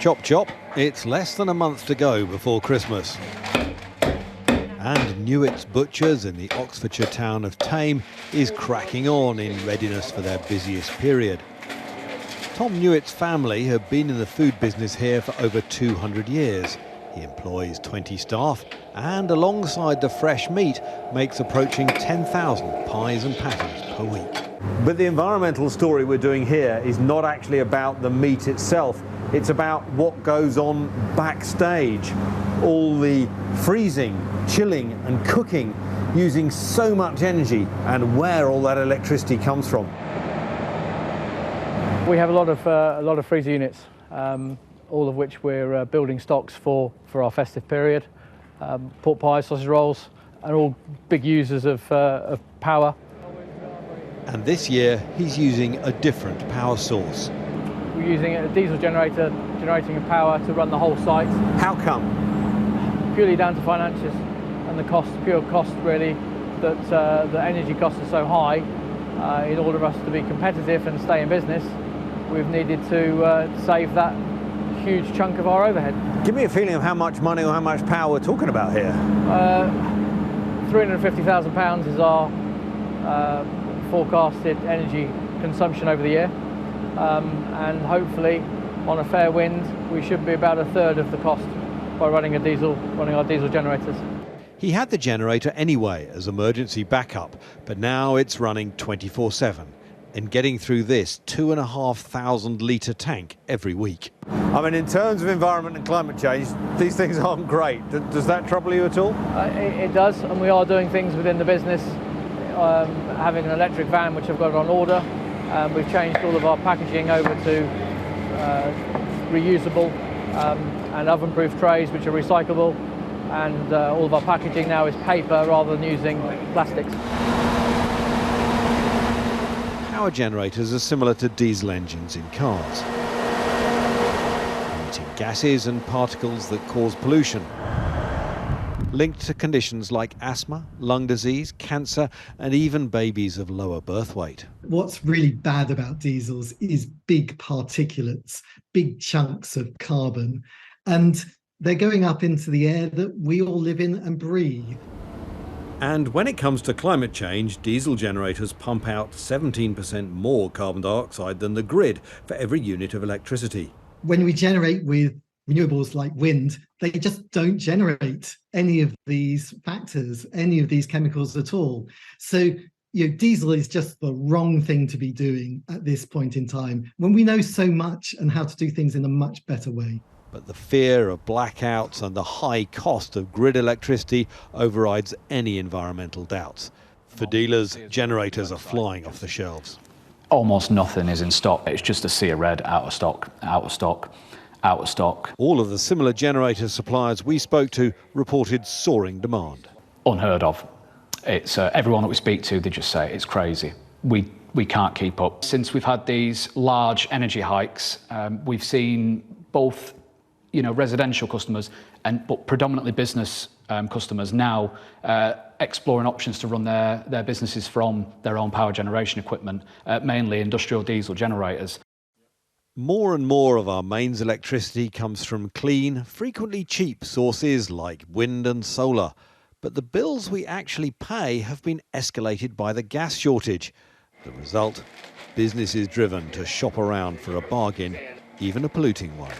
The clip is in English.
Chop chop, it's less than a month to go before Christmas. And Newitt's Butchers in the Oxfordshire town of Thame is cracking on in readiness for their busiest period. Tom Newitt's family have been in the food business here for over 200 years. He employs 20 staff and, alongside the fresh meat, makes approaching 10,000 pies and patties per week. But the environmental story we're doing here is not actually about the meat itself. It's about what goes on backstage. All the freezing, chilling and cooking using so much energy, and where all that electricity comes from. We have a lot of freezer units, all of which we're building stocks for our festive period. Pork pies, sausage rolls, and all big users of power. And this year he's using a different power source. We're using a diesel generator generating power to run the whole site. How come? Purely down to finances and the cost, pure cost really, that the energy costs are so high. In order for us to be competitive and stay in business, we've needed to save that huge chunk of our overhead. Give me a feeling of how much money or how much power we're talking about here. £350,000 is our forecasted energy consumption over the year, and hopefully on a fair wind we should be about a third of the cost by running our diesel generators. He had the generator anyway as emergency backup, but now it's running 24/7 and getting through this 2,500 litre tank every week. I mean, in terms of environment and climate change, these things aren't great. Does that trouble you at all? It does, and we are doing things within the business, having an electric van which I've got on order. We've changed all of our packaging over to reusable and oven-proof trays which are recyclable, and all of our packaging now is paper rather than using plastics. Power generators are similar to diesel engines in cars, emitting gases and particles that cause pollution, linked to conditions like asthma, lung disease, cancer, and even babies of lower birth weight. What's really bad about diesels is big particulates, big chunks of carbon, and they're going up into the air that we all live in and breathe. And when it comes to climate change, diesel generators pump out 17% more carbon dioxide than the grid for every unit of electricity. When we generate with renewables like wind, they just don't generate any of these factors, any of these chemicals at all. So, diesel is just the wrong thing to be doing at this point in time, when we know so much and how to do things in a much better way. But the fear of blackouts and the high cost of grid electricity overrides any environmental doubts. For dealers, generators are flying off the shelves. Almost nothing is in stock. It's just a sea of red, out of stock, out of stock, out of stock. All of the similar generator suppliers we spoke to reported soaring demand. Unheard of. It's everyone that we speak to, they just say it's crazy. We can't keep up. Since we've had these large energy hikes, we've seen both residential customers but predominantly business customers now exploring options to run their businesses from their own power generation equipment, mainly industrial diesel generators. More and more of our mains electricity comes from clean, frequently cheap sources like wind and solar. But the bills we actually pay have been escalated by the gas shortage. The result? Business is driven to shop around for a bargain, even a polluting one.